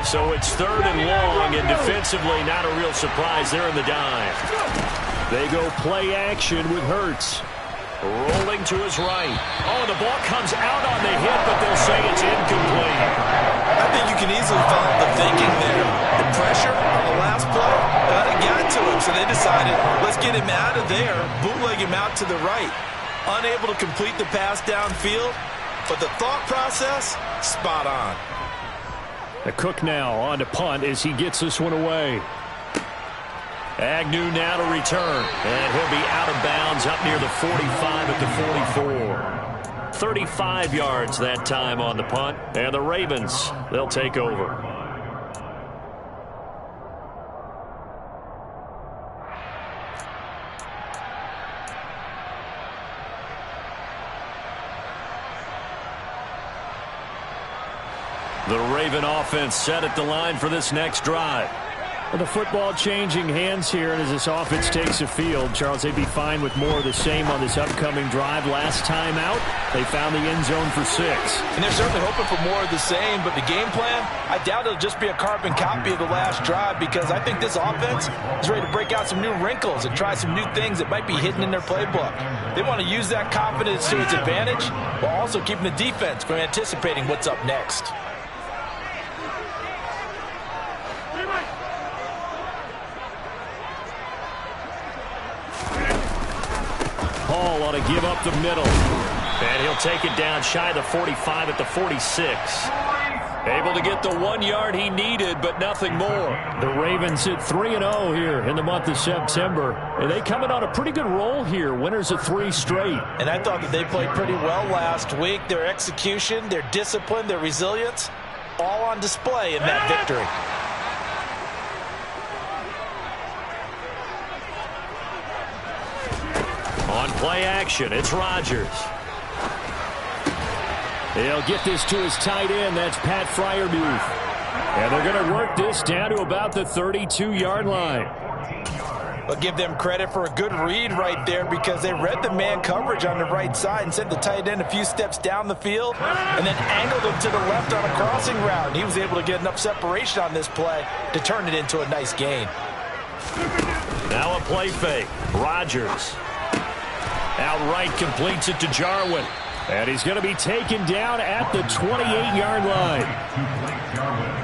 So it's 3rd and long, and defensively not a real surprise there in the dive. They go play action with Hurts. Rolling to his right. Oh, the ball comes out on the hit, but they'll say it's incomplete. I think you can easily follow the thinking there. The pressure on the last play, it got to him, so they decided, let's get him out of there, bootleg him out to the right. Unable to complete the pass downfield, but the thought process, spot on. The Cook now on to punt as he gets this one away. Agnew now to return, and he'll be out of bounds up near the 45 at the 44. 35 yards that time on the punt, and the Ravens, they'll take over. The Raven offense set at the line for this next drive. Well, the football changing hands here, and as this offense takes the field, Charles, they'd be fine with more of the same on this upcoming drive. Last time out, they found the end zone for 6. And they're certainly hoping for more of the same, but the game plan, I doubt it'll just be a carbon copy of the last drive, because I think this offense is ready to break out some new wrinkles and try some new things that might be hidden in their playbook. They want to use that confidence to its advantage, while also keeping the defense from anticipating what's up next. Hall ought to give up the middle. And he'll take it down shy of the 45 at the 46. Able to get the 1 yard he needed, but nothing more. The Ravens sit 3-0 here in the month of September. And they come in on a pretty good roll here. Winners of 3 straight. And I thought that they played pretty well last week. Their execution, their discipline, their resilience, all on display in that victory. On play action, it's Rodgers. He'll get this to his tight end. That's Pat Freiermuth. And they're going to work this down to about the 32-yard line. I'll give them credit for a good read right there, because they read the man coverage on the right side and sent the tight end a few steps down the field and then angled him to the left on a crossing route. And he was able to get enough separation on this play to turn it into a nice gain. Now a play fake. Rodgers. Outright completes it to Jarwin. And he's going to be taken down at the 28-yard line.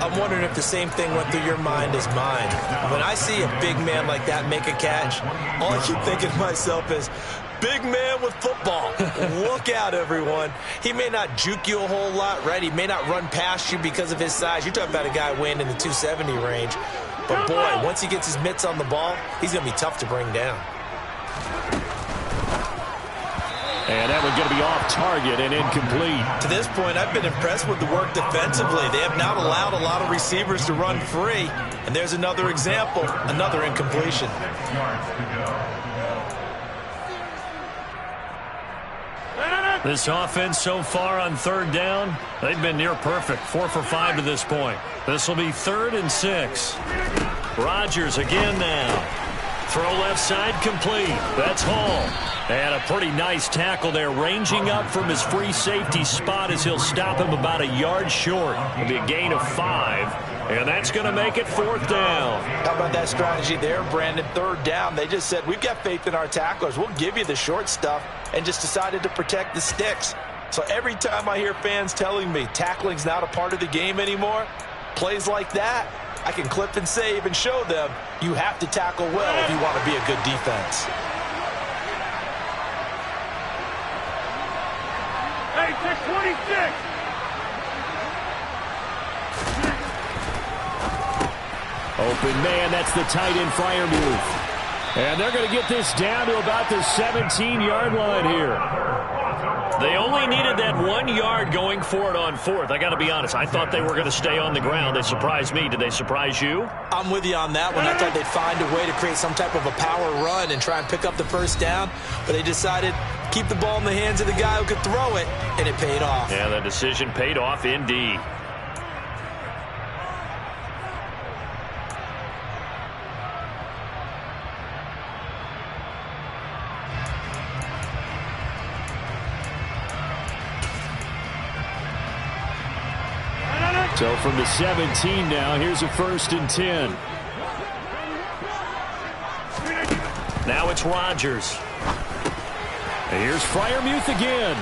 I'm wondering if the same thing went through your mind as mine. When I see a big man like that make a catch, all I keep thinking to myself is, big man with football. Look out, everyone. He may not juke you a whole lot, right? He may not run past you because of his size. You're talking about a guy weighing in the 270 range. But, boy, once he gets his mitts on the ball, he's going to be tough to bring down. And that one's going to be off target and incomplete. To this point, I've been impressed with the work defensively. They have not allowed a lot of receivers to run free. And there's another example, another incompletion. This offense so far on 3rd down, they've been near perfect. 4 for 5 to this point. This will be 3rd and 6. Rodgers again now. Throw left side complete. That's Hall. And a pretty nice tackle there, ranging up from his free safety spot as he'll stop him about a yard short. It'll be a gain of 5, and that's going to make it 4th down. How about that strategy there, Brandon? 3rd down, they just said, we've got faith in our tacklers. We'll give you the short stuff, and just decided to protect the sticks. So every time I hear fans telling me tackling's not a part of the game anymore, plays like that, I can clip and save and show them you have to tackle well if you want to be a good defense. Hey, 626. Open man, that's the tight end Freiermuth. And they're going to get this down to about the 17-yard line here. They only needed that 1 yard going for it on 4th. I got to be honest, I thought they were going to stay on the ground. They surprised me. Did they surprise you? I'm with you on that one. I thought they'd find a way to create some type of a power run and try and pick up the 1st down, but they decided keep the ball in the hands of the guy who could throw it, and it paid off. Yeah, the decision paid off indeed. So from the 17 now, here's a 1st and 10. Now it's Rodgers. And here's Freiermuth again.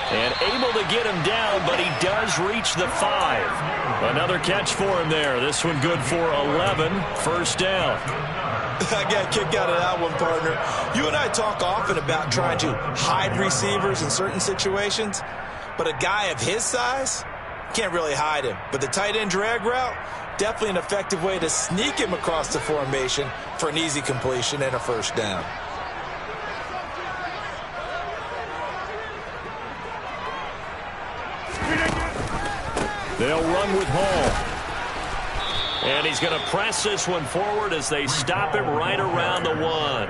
And able to get him down, but he does reach the 5. Another catch for him there. This one good for 11. 1st down. I got a kick out of that one, partner. You and I talk often about trying to hide receivers in certain situations, but a guy of his size can't really hide him. But the tight end drag route, definitely an effective way to sneak him across the formation for an easy completion and a 1st down. They'll run with Hall. And he's going to press this one forward as they stop him right around the 1.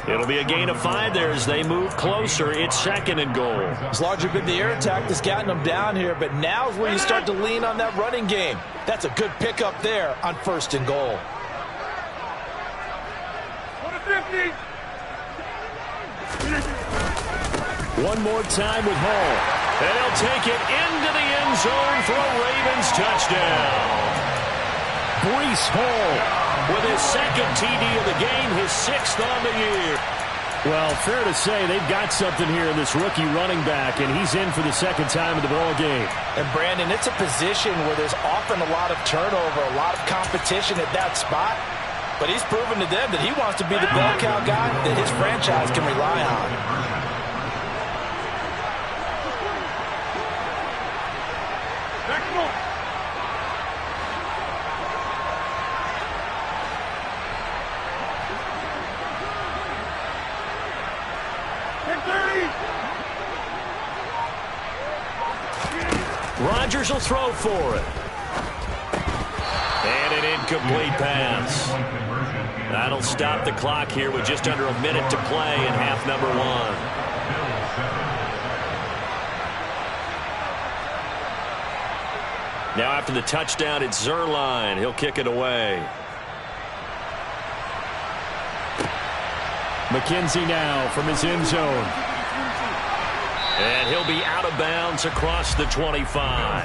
It'll be a gain of 5 there as they move closer. It's 2nd and goal. It's largely been the air attack that's gotten them down here, but now's where you start to lean on that running game. That's a good pickup there on 1st and goal. 50. One more time with Hall. And he'll take it into the end zone for a Ravens touchdown. Breece Hall with his 2nd TD of the game, his 6th on the year. Well, fair to say they've got something here in this rookie running back, and he's in for the 2nd time of the ball game. And, Brandon, it's a position where there's often a lot of turnover, a lot of competition at that spot. But he's proven to them that he wants to be the bell cow guy that his franchise can rely on. Rodgers will throw for it. And an incomplete pass. That'll stop the clock here with just under a minute to play in half number 1. Now after the touchdown, it's Zuerlein. He'll kick it away. McKenzie now from his end zone. And he'll be out of bounds across the 25.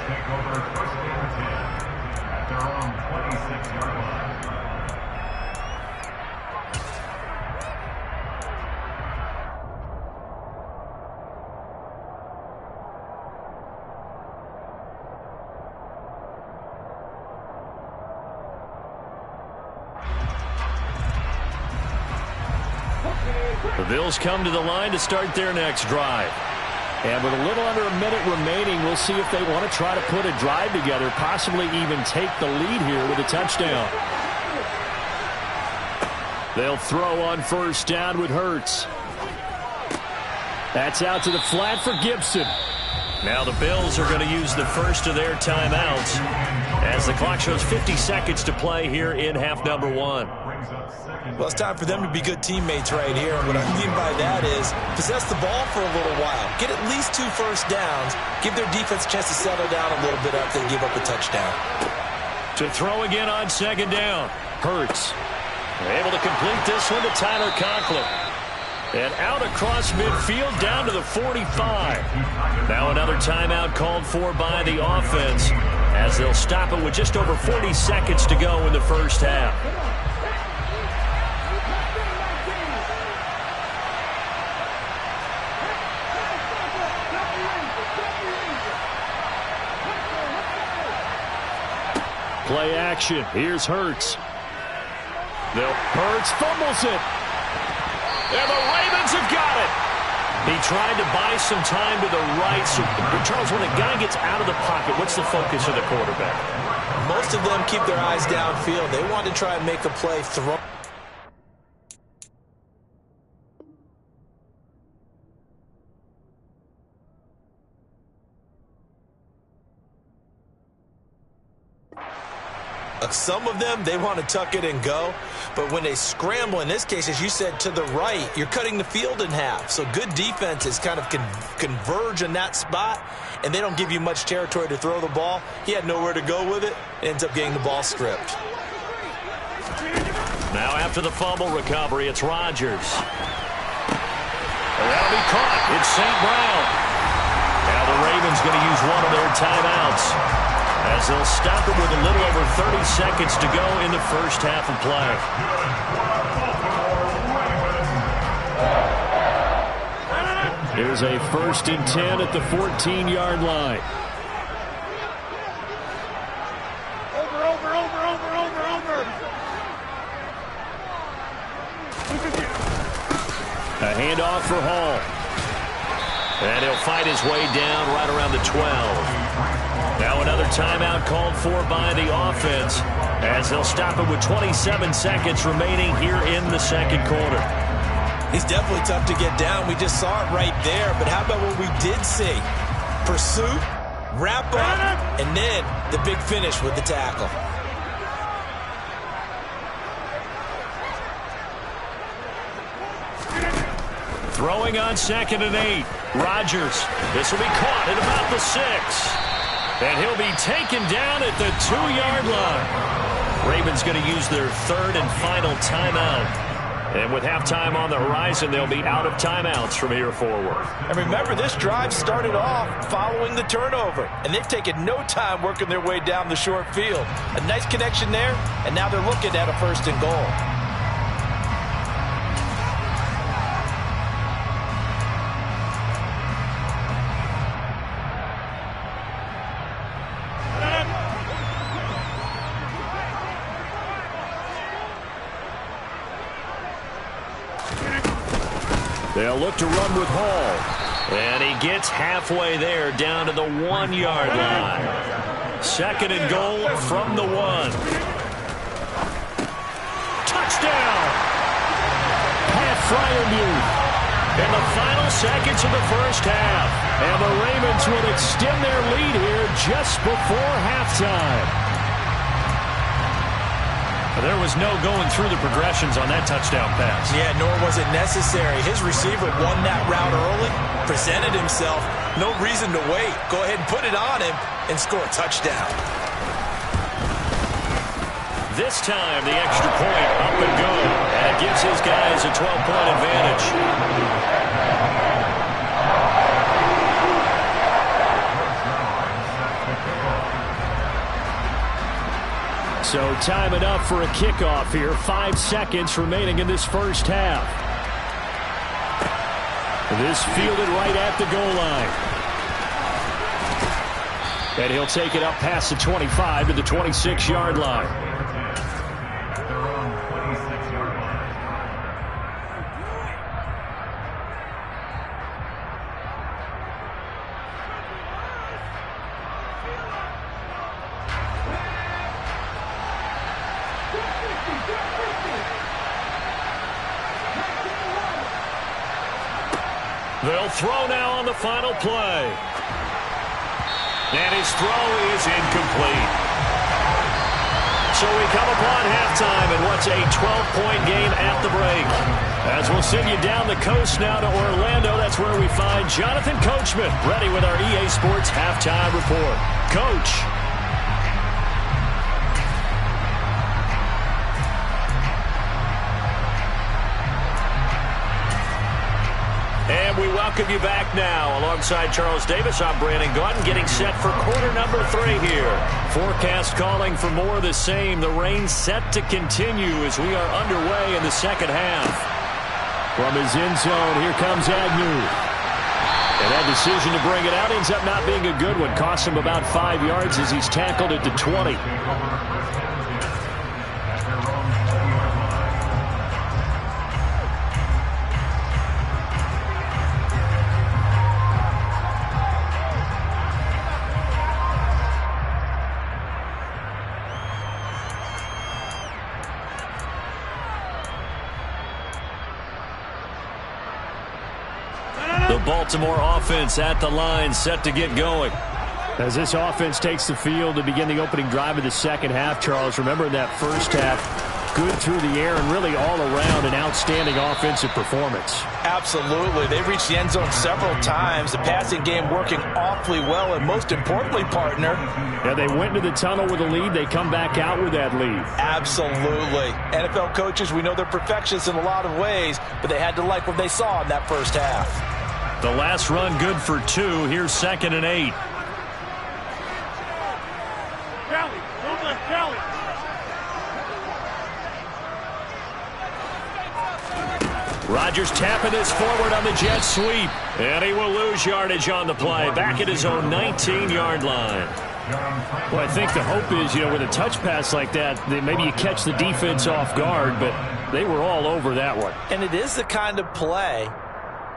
The Bills come to the line to start their next drive. And with a little under a minute remaining, we'll see if they want to try to put a drive together, possibly even take the lead here with a touchdown. They'll throw on 1st down with Hurts. That's out to the flat for Gibson. Now the Bills are going to use the first of their timeouts as the clock shows 50 seconds to play here in half number 1. Well, it's time for them to be good teammates right here. And what I mean by that is possess the ball for a little while. Get at least 2 first downs. Give their defense a chance to settle down a little bit after they give up a touchdown. To throw again on 2nd down. Hurts. Able to complete this one to Tyler Conklin. And out across midfield down to the 45. Now another timeout called for by the offense as they'll stop it with just over 40 seconds to go in the first half. Play action. Here's Hurts. Hurts fumbles it. And the Ravens have got it. He tried to buy some time to the right. So, Charles, when a guy gets out of the pocket, what's the focus of the quarterback? Most of them keep their eyes downfield. They want to try and make a play throw. Some of them, they want to tuck it and go. But when they scramble, in this case, as you said, to the right, you're cutting the field in half. So good defenses kind of converge in that spot, and they don't give you much territory to throw the ball. He had nowhere to go with it. Ends up getting the ball stripped. Now after the fumble recovery, it's Rodgers. And that'll be caught. It's St. Brown. Now the Ravens going to use one of their timeouts. as they'll stop it with a little over 30 seconds to go in the first half of play. Here's a 1st and 10 at the 14-yard line. A handoff for Hall. And he'll fight his way down right around the 12. Now another timeout called for by the offense, as they'll stop it with 27 seconds remaining here in the second quarter. He's definitely tough to get down. We just saw it right there. But how about what we did see? Pursuit, wrap up, and then the big finish with the tackle. Throwing on 2nd and 8. Rodgers. This will be caught at about the 6. And he'll be taken down at the 2-yard line. Ravens going to use their 3rd and final timeout. And with halftime on the horizon, they'll be out of timeouts from here forward. And remember, this drive started off following the turnover. And they've taken no time working their way down the short field. A nice connection there, and now they're looking at a 1st and goal. They'll look to run with Hall. And he gets halfway there down to the 1-yard line. 2nd and goal from the 1. Touchdown! Pat Freiermuth in the final seconds of the first half. And the Ravens will extend their lead here just before halftime. There was no going through the progressions on that touchdown pass. Yeah, nor was it necessary. His receiver won that route early, presented himself. No reason to wait. Go ahead and put it on him and score a touchdown. This time, the extra point up and go. And it gives his guys a 12-point advantage. So time it up for a kickoff here. 5 seconds remaining in this first half. This fielded right at the goal line. And he'll take it up past the 25 to the 26-yard line. They'll throw now on the final play. And his throw is incomplete. So we come upon halftime in what's a 12-point game at the break. As we'll send you down the coast now to Orlando, that's where we find Jonathan Coachman ready with our EA Sports Halftime Report. Coach. And we welcome you back now. Alongside Charles Davis, I'm Brandon Gaudin, getting set for quarter number 3 here. Forecast calling for more of the same. The rain set to continue as we are underway in the second half. From his end zone, here comes Agnew. And that decision to bring it out ends up not being a good one. Costs him about 5 yards as he's tackled at the 20. Baltimore offense at the line, set to get going. As this offense takes the field to begin the opening drive of the second half, Charles, remember that first half, good through the air and really all around an outstanding offensive performance. Absolutely. They reached the end zone several times. The passing game working awfully well, and most importantly, partner. Yeah, they went into the tunnel with a lead. They come back out with that lead. Absolutely. NFL coaches, we know they're perfectionists in a lot of ways, but they had to like what they saw in that first half. The last run good for 2. Here's 2nd and 8. Kelly. Rodgers tapping this forward on the jet sweep. And he will lose yardage on the play. Back at his own 19-yard line. Well, I think the hope is, with a touch pass like that, that maybe you catch the defense off guard, but they were all over that one. And it is the kind of play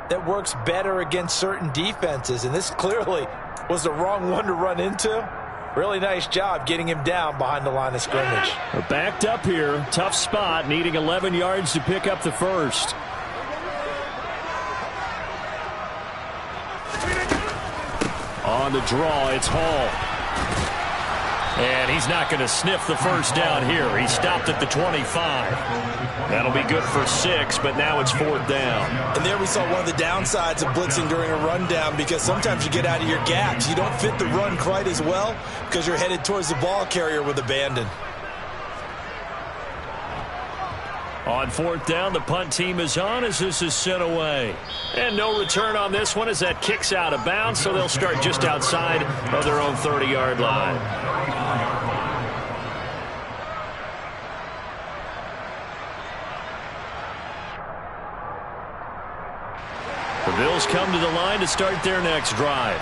that works better against certain defenses, and this clearly was the wrong one to run into. Really nice job getting him down behind the line of scrimmage. We're backed up here. Tough spot, needing 11 yards to pick up the first. On the draw, it's Hall. And he's not going to sniff the first down here. He stopped at the 25. That'll be good for 6, but now it's 4th down. And there we saw one of the downsides of blitzing during a rundown, because sometimes you get out of your gaps. You don't fit the run quite as well because you're headed towards the ball carrier with abandon. On 4th down, the punt team is on as this is sent away. And no return on this one as that kicks out of bounds, so they'll start just outside of their own 30-yard line. The Bills come to the line to start their next drive.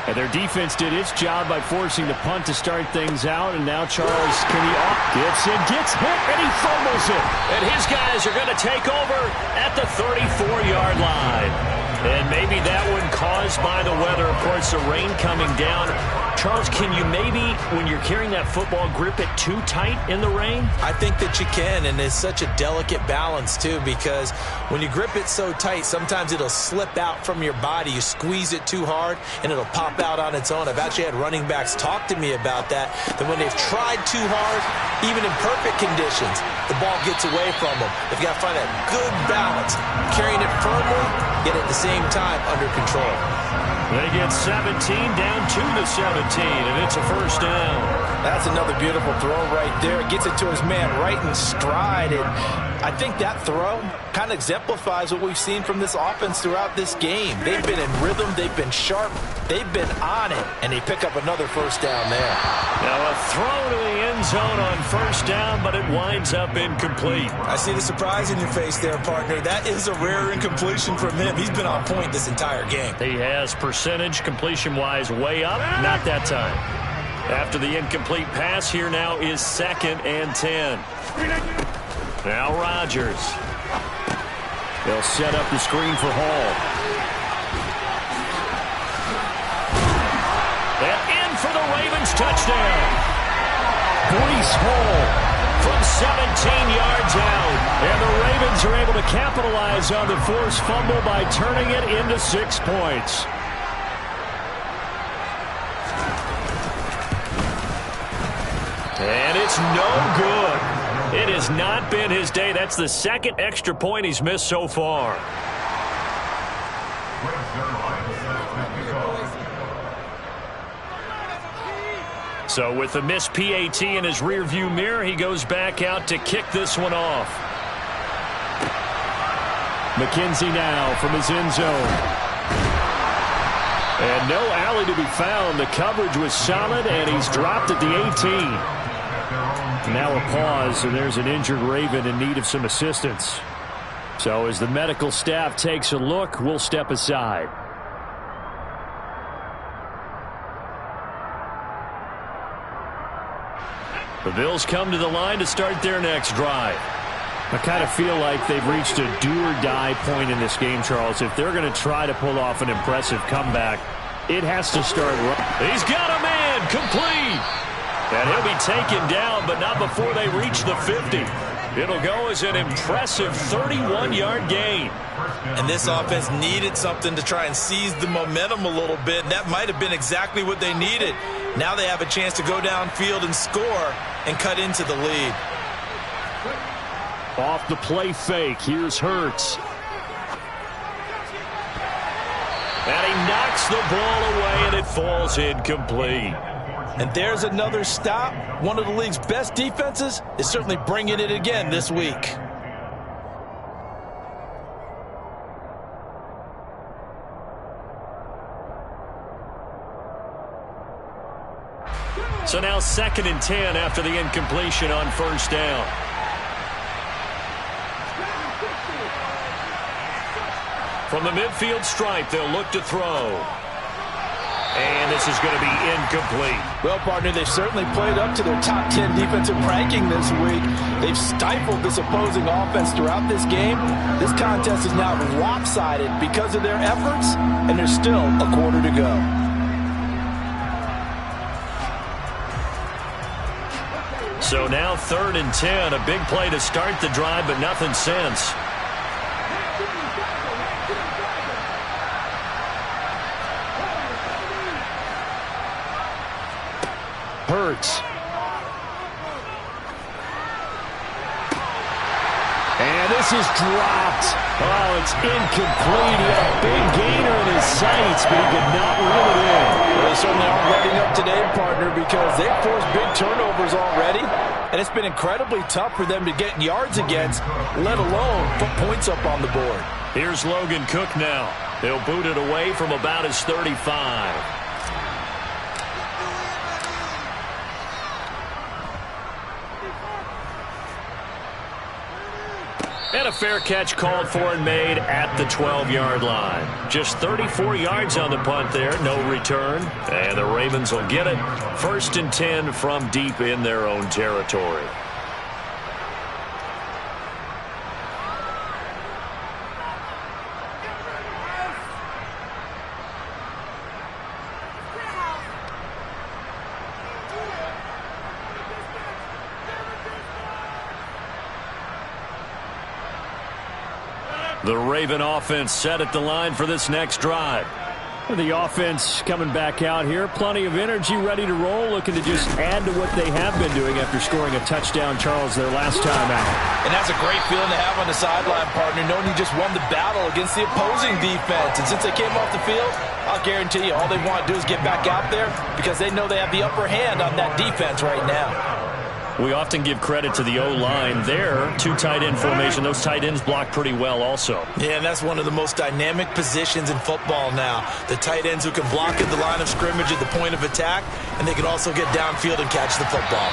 And their defense did its job by forcing the punt to start things out. And now Charles Kenny gets in, gets hit, and he fumbles it. And his guys are going to take over at the 34-yard line. And maybe that one caused by the weather. Of course, the rain coming down. Charles, can you maybe, when you're carrying that football, grip it too tight in the rain? I think that you can, and it's such a delicate balance, too, because when you grip it so tight, sometimes it'll slip out from your body. You squeeze it too hard, and it'll pop out on its own. I've actually had running backs talk to me about that when they've tried too hard, even in perfect conditions, the ball gets away from them. They've got to find that good balance, carrying it firmly, yet at the same time under control. They get 17 down to the 17, and it's a first down. That's another beautiful throw right there. Gets it to his man right in stride. And I think that throw kind of exemplifies what we've seen from this offense throughout this game. They've been in rhythm. They've been sharp. They've been on it. And they pick up another first down there. Now a throw to the end zone on first down, but it winds up incomplete. I see the surprise in your face there, partner. That is a rare incompletion from him. He's been on point this entire game. He has percentage completion-wise way up. Not that time. After the incomplete pass, here now is 2nd and 10. Now Rodgers. They'll set up the screen for Hall. And in for the Ravens touchdown. Breece Hall from 17 yards out. And the Ravens are able to capitalize on the forced fumble by turning it into 6 points. And it's no good. It has not been his day. That's the 2nd extra point he's missed so far. So with the missed PAT in his rearview mirror, he goes back out to kick this one off. McKenzie now from his end zone. And no alley to be found. The coverage was solid, and he's dropped at the 18. Now a pause, and there's an injured Raven in need of some assistance. So as the medical staff takes a look, we'll step aside. The Bills come to the line to start their next drive. I kind of feel like they've reached a do-or-die point in this game, Charles. If they're going to try to pull off an impressive comeback, it has to start right. He's got a man complete. And he'll be taken down, but not before they reach the 50. It'll go as an impressive 31-yard gain. And this offense needed something to try and seize the momentum a little bit. And that might have been exactly what they needed. Now they have a chance to go downfield and score and cut into the lead. Off the play fake, here's Hurts. And he knocks the ball away, and it falls incomplete. And there's another stop. One of the league's best defenses is certainly bringing it again this week. So now 2nd and 10 after the incompletion on first down. From the midfield stripe, they'll look to throw. And this is going to be incomplete. Well, partner, they've certainly played up to their top 10 defensive ranking this week. They've stifled this opposing offense throughout this game. This contest is now lopsided because of their efforts, and there's still a quarter to go. So now 3rd and 10, a big play to start the drive, but nothing since. Hurts. And this is dropped. Oh, it's incomplete. He had a big gainer in his sights, but he could not reel it in. Well, they certainly aren't letting up today, partner, because they've forced big turnovers already, and it's been incredibly tough for them to get yards against, let alone put points up on the board. Here's Logan Cook now. He'll boot it away from about his 35. And a fair catch called for and made at the 12-yard line. Just 34 yards on the punt there, no return. And the Ravens will get it. 1st and 10 from deep in their own territory. The Raven offense set at the line for this next drive. The offense coming back out here. Plenty of energy, ready to roll, looking to just add to what they have been doing after scoring a touchdown, Charles, their last time out. And that's a great feeling to have on the sideline, partner, knowing you just won the battle against the opposing defense. And since they came off the field, I'll guarantee you all they want to do is get back out there because they know they have the upper hand on that defense right now. We often give credit to the O-line there. 2 tight end formation. Those tight ends block pretty well also. Yeah, and that's one of the most dynamic positions in football now. The tight ends who can block at the line of scrimmage at the point of attack, and they can also get downfield and catch the football.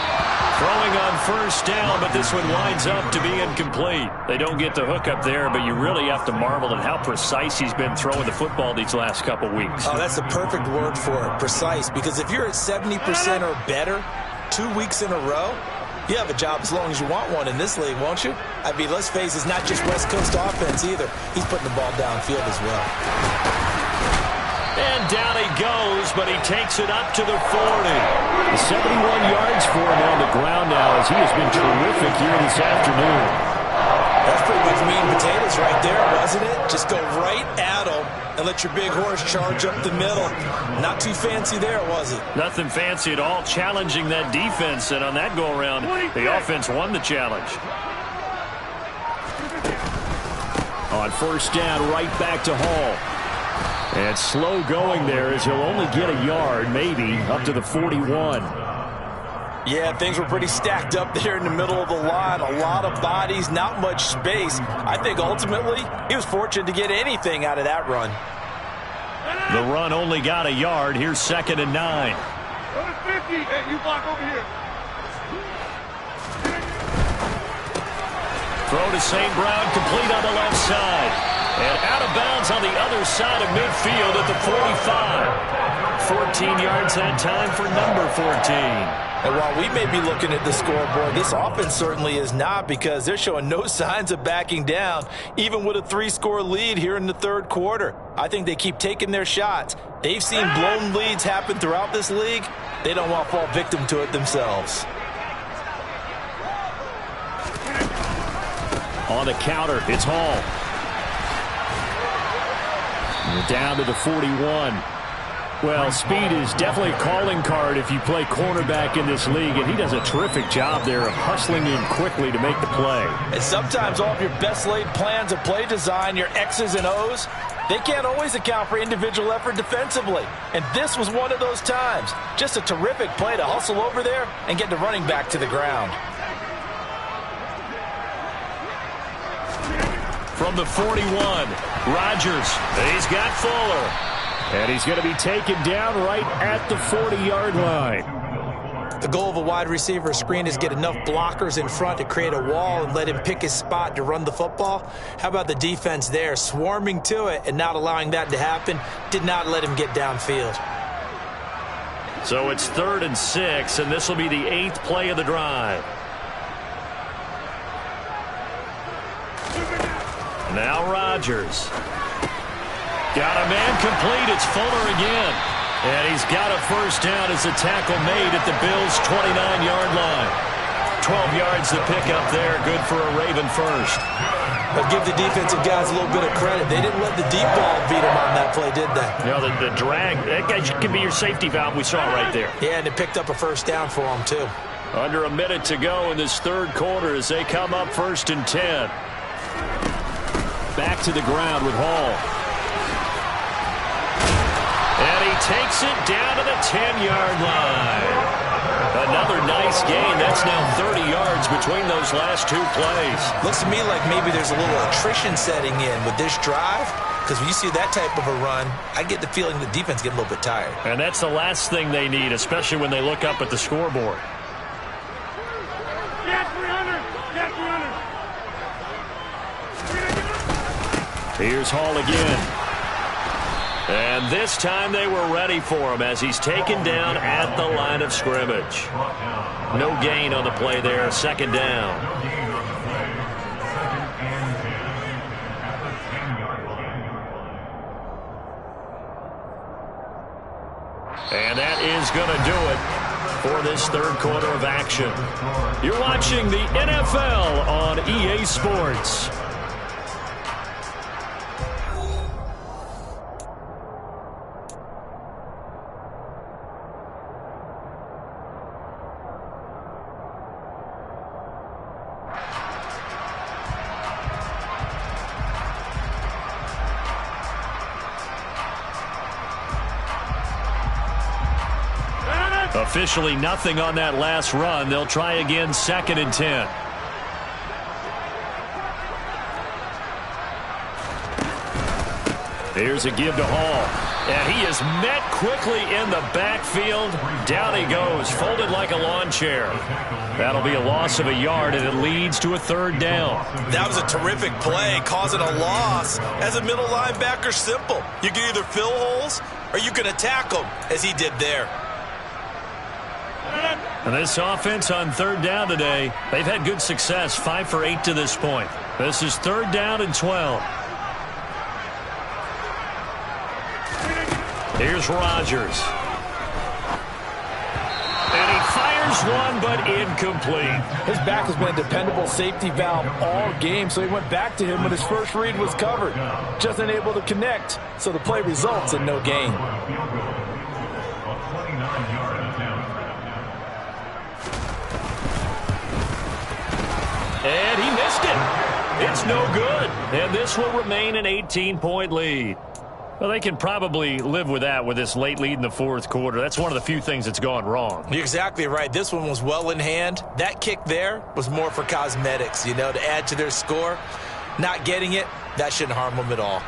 Throwing on first down, but this one winds up to be incomplete. They don't get the hook up there, but you really have to marvel at how precise he's been throwing the football these last couple weeks. Oh, that's the perfect word for it, precise, because if you're at 70% or better 2 weeks in a row, you have a job as long as you want one in this league, won't you? I mean, let's face it, it's not just West Coast offense either. He's putting the ball downfield as well. And down he goes, but he takes it up to the 40. 71 yards for him on the ground now as he has been terrific here this afternoon. That's pretty much meat and potatoes right there, wasn't it? Just go right at him and let your big horse charge up the middle. Not too fancy there, was it? Nothing fancy at all, challenging that defense, and on that go-around, the offense won the challenge. On first down, right back to Hall. And slow going there as he'll only get a yard, maybe, up to the 41. Yeah, things were pretty stacked up there in the middle of the line. A lot of bodies, not much space. I think ultimately he was fortunate to get anything out of that run. The run only got a yard. Here's 2nd and 9. Go to 50. Hey, you block over here. Throw to St. Brown, complete on the left side. And out of bounds on the other side of midfield at the 45. 14 yards that time for number 14. And while we may be looking at the scoreboard, this offense certainly is not, because they're showing no signs of backing down, even with a 3-score lead here in the 3rd quarter. I think they keep taking their shots. They've seen blown leads happen throughout this league. They don't want to fall victim to it themselves. On the counter, it's Hall. Down to the 41. Well, speed is definitely a calling card if you play cornerback in this league, and he does a terrific job there of hustling in quickly to make the play. And sometimes all of your best laid plans of play design, your X's and O's, they can't always account for individual effort defensively. And this was one of those times. Just a terrific play to hustle over there and get the running back to the ground. From the 41, Rodgers. He's got Fuller. And he's going to be taken down right at the 40-yard line. The goal of a wide receiver screen is get enough blockers in front to create a wall and let him pick his spot to run the football. How about the defense there, swarming to it and not allowing that to happen? Did not let him get downfield. So it's 3rd and 6, and this will be the 8th play of the drive. Now Rodgers. Got a man complete. It's Fuller again. And he's got a first down as a tackle made at the Bills' 29-yard line. 12 yards to pick up there. Good for a Raven first. But give the defensive guys a little bit of credit. They didn't let the deep ball beat them on that play, did they? You know, the drag, that guy could be your safety valve we saw right there. Yeah, and it picked up a first down for them, too. Under a minute to go in this 3rd quarter as they come up 1st and 10. Back to the ground with Hall. And he takes it down to the 10-yard line. Another nice gain. That's now 30 yards between those last 2 plays. Looks to me like maybe there's a little attrition setting in with this drive, because when you see that type of a run, I get the feeling the defense get a little bit tired. And that's the last thing they need, especially when they look up at the scoreboard. Get 300. Get 300. Here's Hall again. And this time they were ready for him as he's taken down at the line of scrimmage. No gain on the play there, 2nd down. And that is going to do it for this 3rd quarter of action. You're watching the NFL on EA Sports. Officially nothing on that last run. They'll try again 2nd and 10. Here's a give to Hall. And he is met quickly in the backfield. Down he goes, folded like a lawn chair. That'll be a loss of a yard, and it leads to a 3rd down. That was a terrific play, causing a loss. As a middle linebacker, simple. You can either fill holes or you can attack them, as he did there. And this offense on 3rd down today, they've had good success, 5 for 8 to this point. This is 3rd down and 12. Here's Rodgers. And he fires one, but incomplete. His back has been a dependable safety valve all game, so he went back to him when his first read was covered. Just unable to connect, so the play results in no gain. And he missed it. It's no good. And this will remain an 18-point lead. Well, they can probably live with that with this late lead in the 4th quarter. That's one of the few things that's gone wrong. You're exactly right. This one was well in hand. That kick there was more for cosmetics, you know, to add to their score. Not getting it, that shouldn't harm them at all.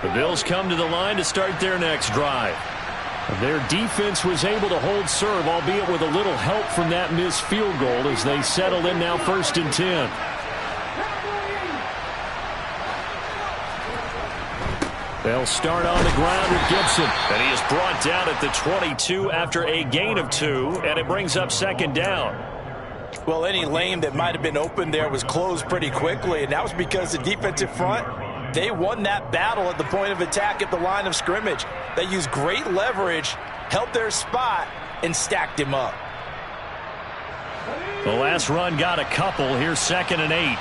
The Bills come to the line to start their next drive. Their defense was able to hold serve, albeit with a little help from that missed field goal as they settle in now 1st and 10. They'll start on the ground with Gibson. And he is brought down at the 22 after a gain of 2, and it brings up 2nd down. Well, any lane that might have been open there was closed pretty quickly, and that was because the defensive front, they won that battle at the point of attack at the line of scrimmage. They used great leverage, held their spot, and stacked him up. The last run got a couple. Here's 2nd and 8.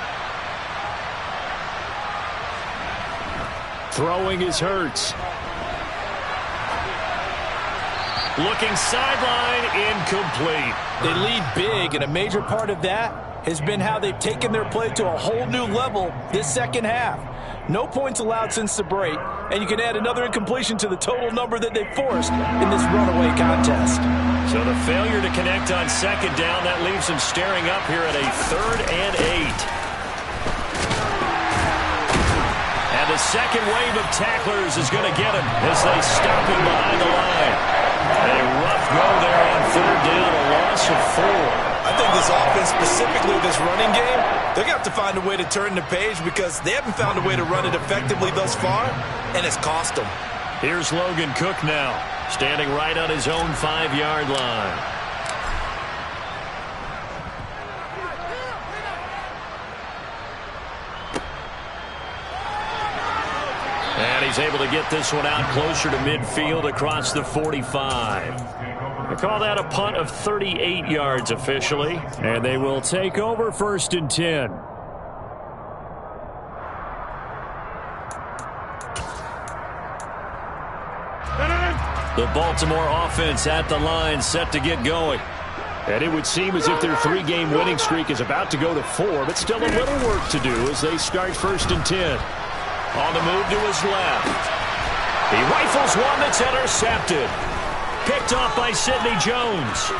Throwing is Hurts. Looking sideline, incomplete. They lead big, and a major part of that has been how they've taken their play to a whole new level this second half. No points allowed since the break, and you can add another incompletion to the total number that they forced in this runaway contest. So the failure to connect on 2nd down, that leaves them staring up here at a 3rd and 8. And the second wave of tacklers is going to get him as they stop him behind the line. A rough go there on third down, a loss of 4. I think this offense, specifically this running game, they're going to have to find a way to turn the page because they haven't found a way to run it effectively thus far, and it's cost them. Here's Logan Cook now, standing right on his own 5-yard line. And he's able to get this one out closer to midfield across the 45. They call that a punt of 38 yards officially. And they will take over 1st and 10. The Baltimore offense at the line, set to get going. And it would seem as if their 3-game winning streak is about to go to 4, but still a little work to do as they start 1st and 10. On the move to his left. He rifles one that's intercepted. Picked off by Sidney Jones.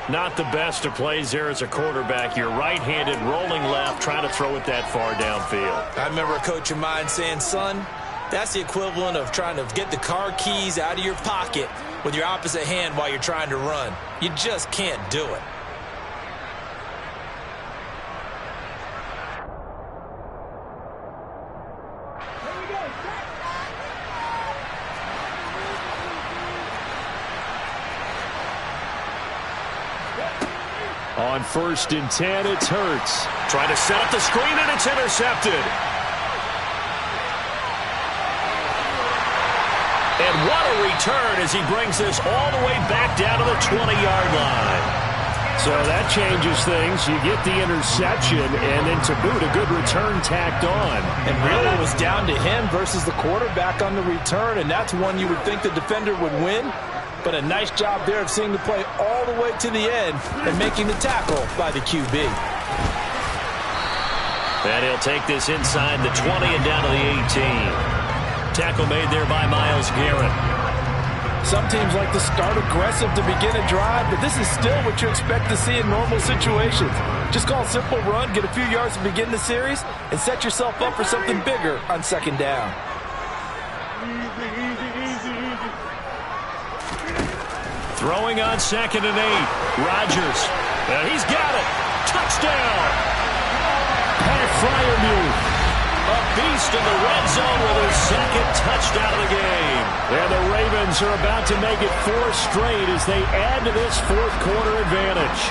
Not the best of plays there as a quarterback. You're right-handed, rolling left, trying to throw it that far downfield. I remember a coach of mine saying, son, that's the equivalent of trying to get the car keys out of your pocket with your opposite hand while you're trying to run. You just can't do it. On 1st and 10, it's Hurts. Trying to set up the screen, and it's intercepted. And what a return as he brings this all the way back down to the 20-yard line. So that changes things. You get the interception, and then to boot, a good return tacked on. And really it was down to him versus the quarterback on the return, and that's one you would think the defender would win. But a nice job there of seeing the play all the way to the end and making the tackle by the QB. And he'll take this inside the 20 and down to the 18. Tackle made there by Myles Garrett. Some teams like to start aggressive to begin a drive, but this is still what you expect to see in normal situations. Just call a simple run, get a few yards to begin the series, and set yourself up for something bigger on 2nd down. Throwing on 2nd and 8. Rodgers. And he's got it. Touchdown. Pat Freiermuth. A beast in the red zone with his 2nd touchdown of the game. And the Ravens are about to make it 4 straight as they add to this 4th quarter advantage.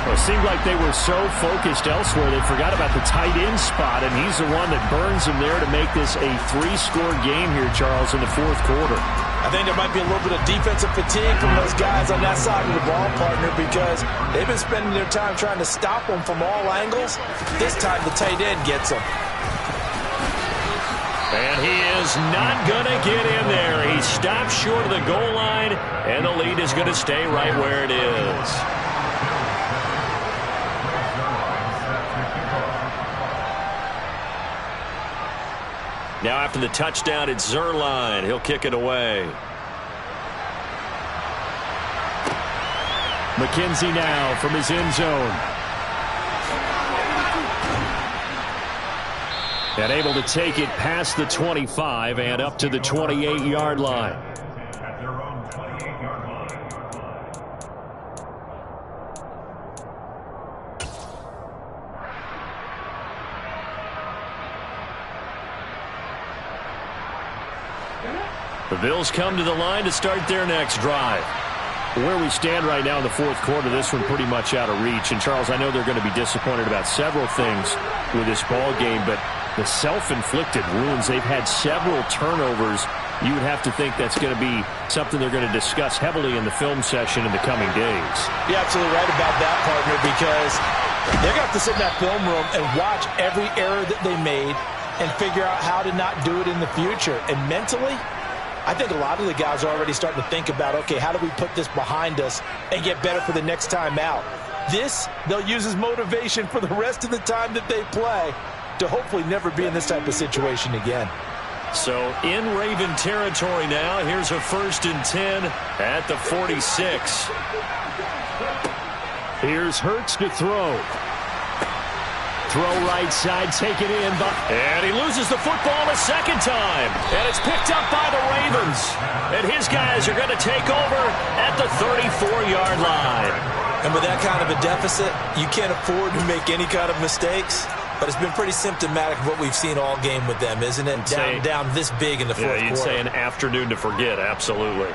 Well, it seemed like they were so focused elsewhere they forgot about the tight end spot, and he's the one that burns them there to make this a 3-score game here, Charles, in the 4th quarter. I think there might be a little bit of defensive fatigue from those guys on that side of the ball, partner, because they've been spending their time trying to stop them from all angles. This time the tight end gets them. And he is not going to get in there. He stops short of the goal line, and the lead is going to stay right where it is. Now after the touchdown, it's Zuerlein. He'll kick it away. McKenzie now from his end zone. And able to take it past the 25 and up to the 28-yard line. The Bills come to the line to start their next drive. Where we stand right now in the 4th quarter, this one pretty much out of reach. And, Charles, I know they're going to be disappointed about several things with this ball game, but the self-inflicted wounds, they've had several turnovers. You would have to think that's going to be something they're going to discuss heavily in the film session in the coming days. You're absolutely right about that, partner, because they're going to have to sit in that film room and watch every error that they made and figure out how to not do it in the future. And mentally, I think a lot of the guys are already starting to think about, okay, how do we put this behind us and get better for the next time out? This, they'll use as motivation for the rest of the time that they play to hopefully never be in this type of situation again. So in Raven territory now, here's a 1st and 10 at the 46. Here's Hurts to throw. throw right side, take it in. And he loses the football a second time. And it's picked up by the Ravens. And his guys are going to take over at the 34-yard line. And with that kind of a deficit, you can't afford to make any kind of mistakes. But it's been pretty symptomatic of what we've seen all game with them, isn't it? Down this big in the fourth quarter. You'd say an afternoon to forget, absolutely.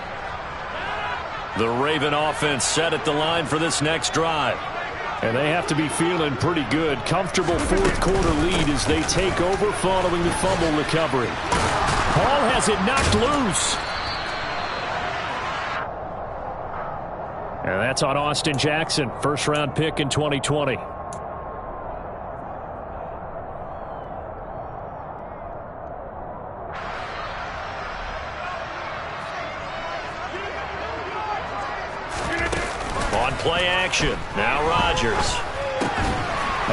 The Raven offense set at the line for this next drive. And they have to be feeling pretty good. Comfortable fourth quarter lead as they take over following the fumble recovery. Hall has it knocked loose. And that's on Austin Jackson, first-round pick in 2020. On play action, now Rodgers.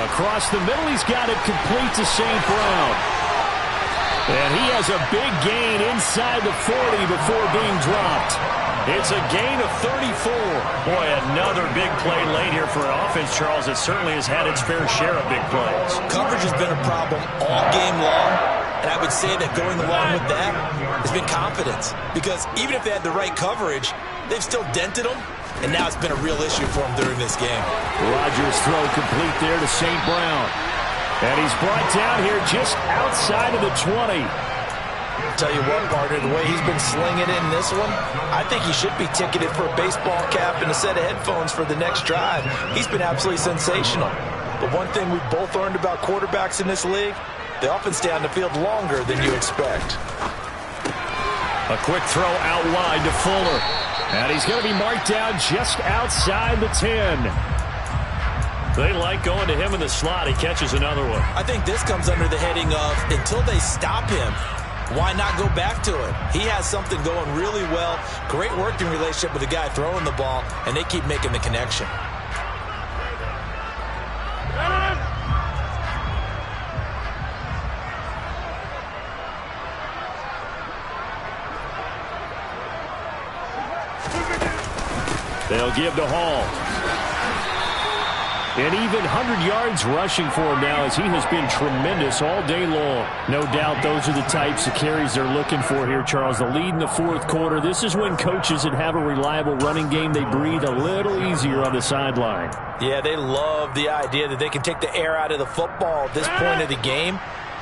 Across the middle, he's got it complete to St. Brown. And he has a big gain inside the 40 before being dropped. It's a gain of 34. Boy, another big play late here for an offense, Charles, that certainly has had its fair share of big plays. Coverage has been a problem all game long, and I would say that going along with that has been confidence. Because even if they had the right coverage, they've still dented them, and now it's been a real issue for them during this game. Rodgers' throw complete there to St. Brown. And he's brought down here just outside of the 20. Tell you what, partner, the way he's been slinging it in this one, I think he should be ticketed for a baseball cap and a set of headphones for the next drive. He's been absolutely sensational. But one thing we've both learned about quarterbacks in this league, they often stay on the field longer than you expect. A quick throw out wide to Fuller. And he's going to be marked down just outside the 10. They like going to him in the slot. He catches another one. I think this comes under the heading of, until they stop him, why not go back to it? He has something going really well. Great working relationship with the guy throwing the ball, and they keep making the connection. They'll give to Hall. And even 100 yards rushing for him now as he has been tremendous all day long. No doubt those are the types of carries they're looking for here, Charles. The lead in the fourth quarter. This is when coaches that have a reliable running game, they breathe a little easier on the sideline. Yeah, they love the idea that they can take the air out of the football at this point of the game.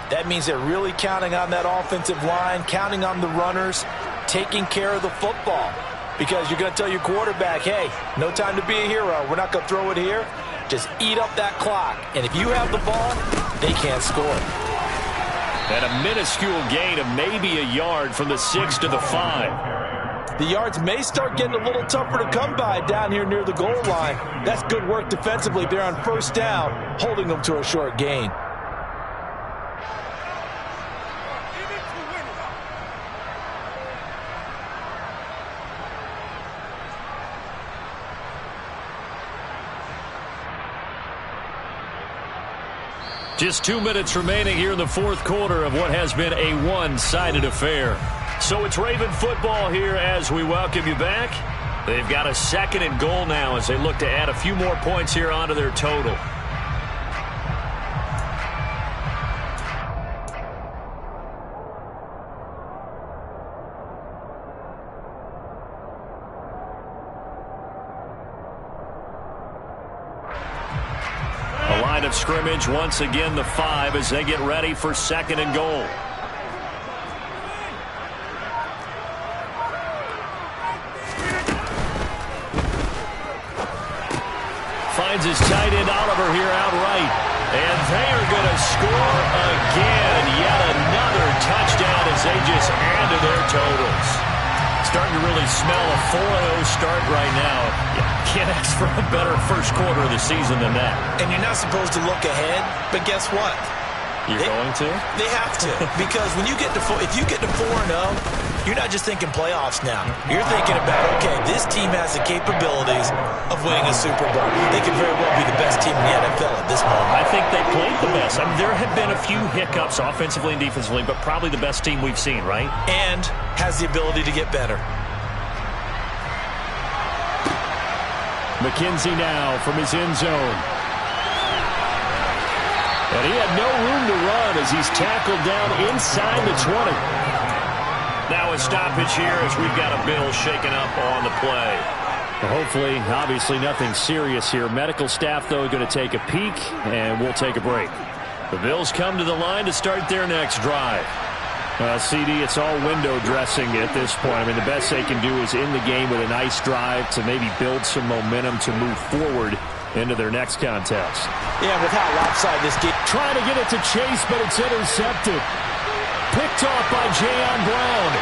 That means they're really counting on that offensive line, counting on the runners, taking care of the football. Because you're going to tell your quarterback, hey, no time to be a hero. We're not going to throw it here. Just eat up that clock. And if you have the ball, they can't score. And a minuscule gain of maybe a yard from the 6 to the 5. The yards may start getting a little tougher to come by down here near the goal line. That's good work defensively. They're on first down, holding them to a short gain. Just 2 minutes remaining here in the fourth quarter of what has been a one-sided affair. So it's Raven football here as we welcome you back. They've got a 2nd and goal now as they look to add a few more points here onto their total. Of scrimmage once again the 5 as they get ready for 2nd and goal. Finds his tight end Oliver here outright, and they are going to score again. Yet another touchdown as they just add to their totals. Starting to really smell a 4-0 start right now. You can't ask for a better first quarter of the season than that. And you're not supposed to look ahead, but guess what? You're going to? They have to. Because when you get to if you get to 4-0, you're not just thinking playoffs now. You're thinking about, okay, this team has the capabilities of winning a Super Bowl. They could very well be the best team in the NFL at this moment. I think they played the best. I mean, there have been a few hiccups offensively and defensively, but probably the best team we've seen, right? And has the ability to get better. McKenzie now from his end zone. And he had no room to run as he's tackled down inside the 20. Now a stoppage here as we've got a Bill shaken up on the play. Well, hopefully, obviously nothing serious here. Medical staff, though, going to take a peek, and we'll take a break. The Bills come to the line to start their next drive. CD, it's all window dressing at this point. I mean, the best they can do is in the game with a nice drive to maybe build some momentum to move forward into their next contest. Yeah, with how lopsided this game. Trying to get it to Chase, but it's intercepted. Picked off by Jayon Brown.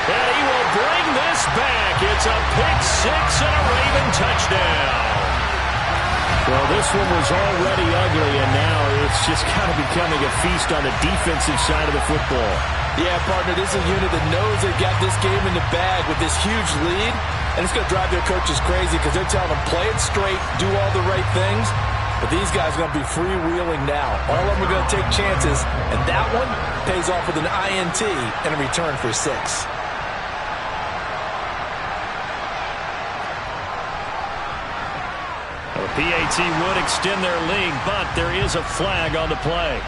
And he will bring this back. It's a pick six and a Raven touchdown. Well, this one was already ugly, and now it's just kind of becoming a feast on the defensive side of the football. Yeah, partner, this is a unit that knows they got this game in the bag with this huge lead, and it's going to drive their coaches crazy because they're telling them play it straight, do all the right things. But these guys are going to be freewheeling now. All of them are going to take chances, and that one pays off with an INT and a return for 6. The PAT would extend their lead, but there is a flag on the play.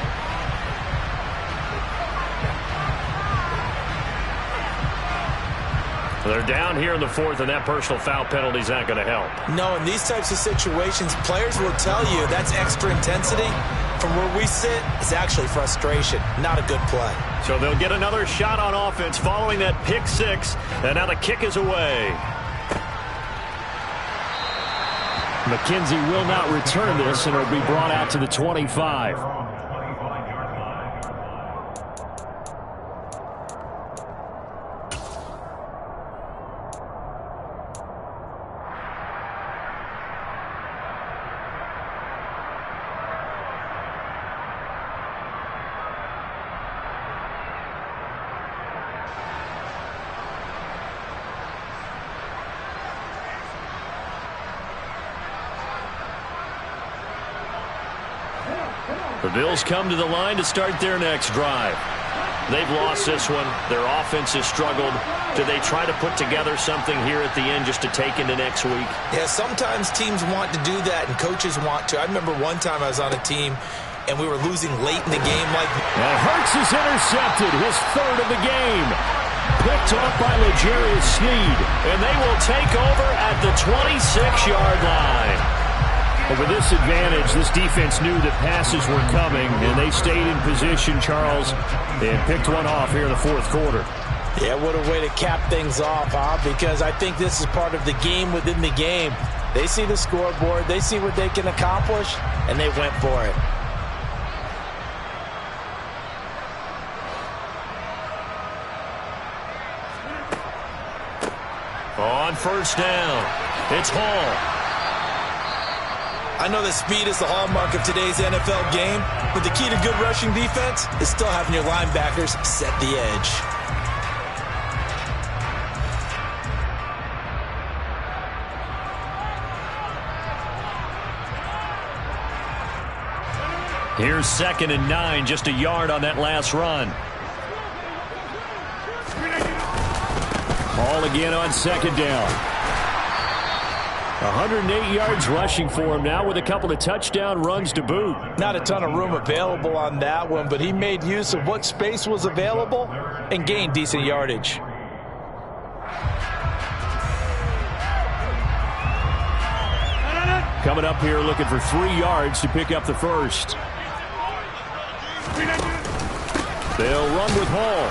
They're down here in the 4th, and that personal foul penalty is not going to help. No, in these types of situations, players will tell you that's extra intensity. From where we sit, it's actually frustration, not a good play. So they'll get another shot on offense following that pick six, and now the kick is away. McKenzie will not return this, and it'll be brought out to the 25. The Bills come to the line to start their next drive. They've lost this one. Their offense has struggled. Do they try to put together something here at the end just to take into next week? Yeah, sometimes teams want to do that and coaches want to. I remember one time I was on a team and we were losing late in the game. And Hurts is intercepted, his 3rd of the game. Picked off by L'Jarius Sneed. And they will take over at the 26-yard line. But with this advantage, this defense knew that passes were coming, and they stayed in position, Charles, and picked one off here in the 4th quarter. Yeah, what a way to cap things off, huh? Because I think this is part of the game within the game. They see the scoreboard, they see what they can accomplish, and they went for it. On first down, it's Hall. I know that speed is the hallmark of today's NFL game, but the key to good rushing defense is still having your linebackers set the edge. Here's 2nd and 9, just a yard on that last run. Hall again on 2nd down. 108 yards rushing for him now with a couple of touchdown runs to boot. Not a ton of room available on that one, but he made use of what space was available and gained decent yardage. Coming up here looking for 3 yards to pick up the first. They'll run with Hall.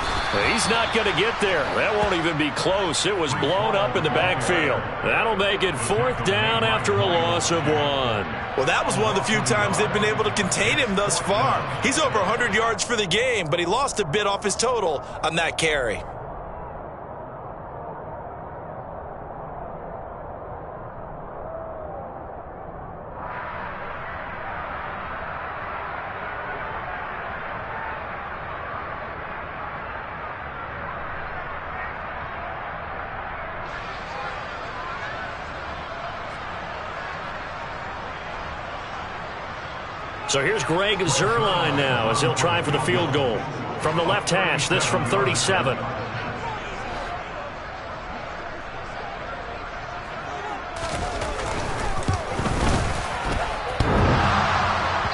He's not going to get there. That won't even be close. It was blown up in the backfield. That'll make it 4th down after a loss of 1. Well, that was one of the few times they've been able to contain him thus far. He's over 100 yards for the game, but he lost a bit off his total on that carry. So here's Greg Zuerlein now as he'll try for the field goal. From the left hash, this from 37.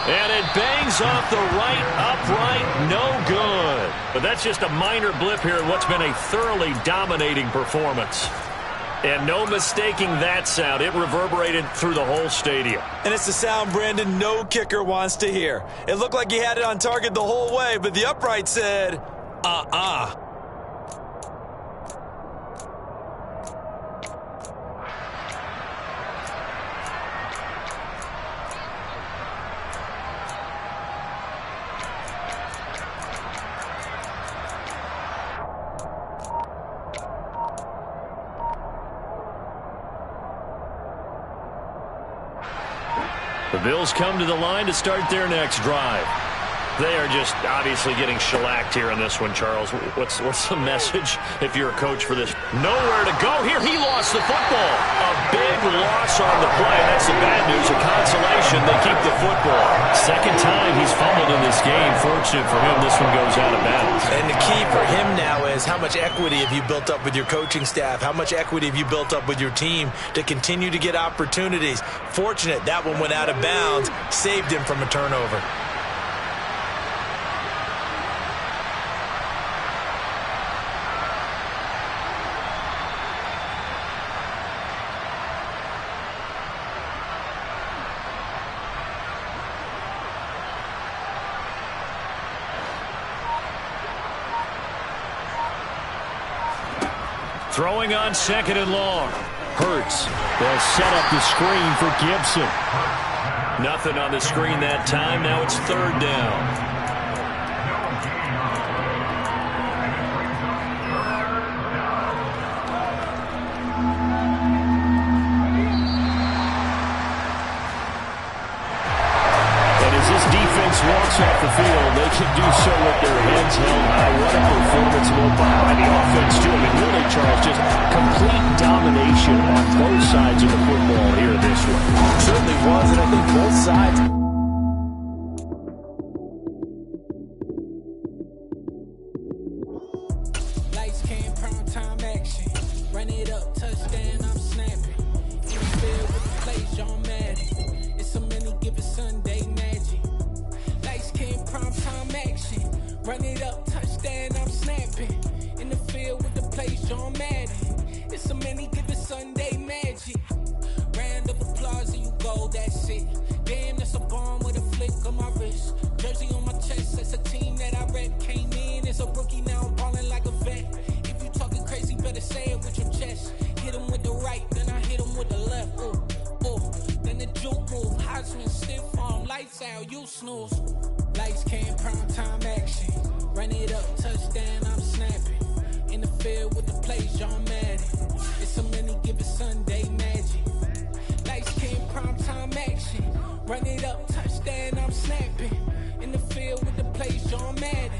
And it bangs off the right upright. No good. But that's just a minor blip here in what's been a thoroughly dominating performance. And no mistaking that sound. It reverberated through the whole stadium. And it's the sound, Brandon, no kicker wants to hear. It looked like he had it on target the whole way, but the upright said, uh-uh. The Bills come to the line to start their next drive. They are just obviously getting shellacked here in this one, Charles. What's the message if you're a coach for this? Nowhere to go here. He lost the football. A big loss on the play. That's the bad news. A consolation. They keep the football. Second time he's fumbled in this game. Fortunate for him, this one goes out of bounds. And the key for him now is how much equity have you built up with your coaching staff? How much equity have you built up with your team to continue to get opportunities? Fortunate that one went out of bounds. Saved him from a turnover. Throwing on second and long. Hurts. They'll set up the screen for Gibson. Nothing on the screen that time. Now it's third down. Walks off the field, they can do so with their heads held high. What a performance by the offense, too. I mean, really, Charles, just complete domination on both sides of the football here this one. Certainly was, and I think both sides. Lights, cam, prime time action. Run it up, touchdown, I'm snapping. In the field with the play, John Madden. It's a many given Sunday magic. Prime time action. Run it up, touchdown, I'm snapping. In the field with the plays, John Madden. It's a many given Sunday magic. Round of applause and you go, that's it. Damn, that's a bomb with a flick on my wrist. Jersey on my chest, that's a team that I rep. Came in as a rookie, now I'm balling like a vet. If you talking crazy, better say it with your chest. Hit him with the right, then I hit him with the left. Ooh, ooh. Then the juke move, Heisman stiff arm, lights out, you snooze. Lights, cam, prime time action. Run it up, touchdown, I'm snapping. In the field with the plays, John Madden. It's a many given Sunday magic. Lights, cam, prime time action. Run it up, touchdown, I'm snapping. In the field with the plays, John Madden.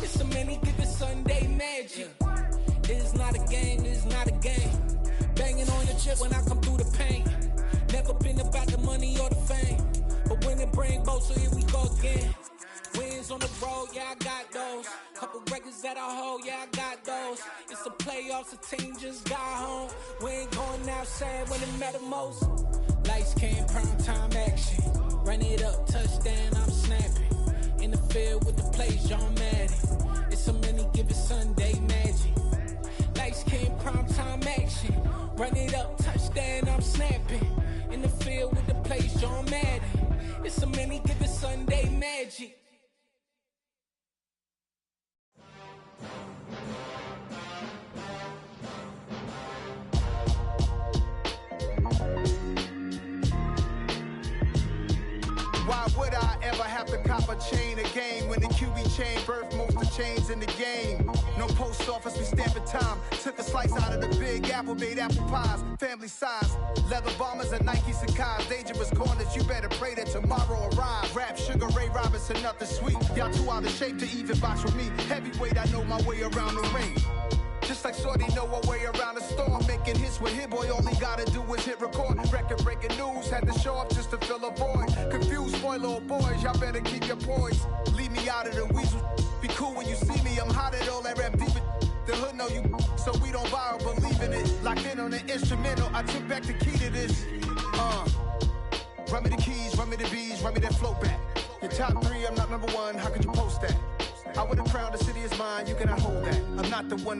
It's a many given Sunday magic. It is not a game, it is not a game. Banging on your chip when I come through the paint. Never been about the money or the fame. But when it bring both, so here we go again. Wins on the road, yeah, I got those. Couple records that I hold, yeah, I got those. It's the playoffs, the team just got home. We ain't going outside when it matter most. Lights, cam, prime time action. Run it up, touchdown, I'm snapping. In the field with the plays, John Madden. It's a many given Sunday magic. Lights, cam, prime time action. Run it up, touchdown, I'm snapping. In the field with the plays, John Madden. It's a many given Sunday magic. Why would I ever have to cop a chain again when the QB chain birthed most of chains in the game? No post office, we stamping time. Took a slice out of the big apple, made apple pies, family size. Leather bombers and Nike Sacai's. Dangerous corners, you better pray that tomorrow arrives. Rap, Sugar Ray Robinson, nothing sweet. Y'all too out of shape to even box with me. Heavyweight, I know my way around the ring. Just like Shorty know a way around the storm. Making hits with Hit Boy, all he gotta do is hit record. Record breaking news, had to show up just to fill a void. Confused boy, little boys, y'all better keep your poise. Leave me out of the weasel. Be cool when you see me, I'm hot at all that rap deep. The hood know you, so we don't borrow, believe in it. Locked in on the instrumental, I took back the key to this. Run me the keys, run me the bees, run me that flow back. Your top 3, I'm not number 1. How could you post that? I would have crowned the city is mine. You cannot hold that. I'm not the one.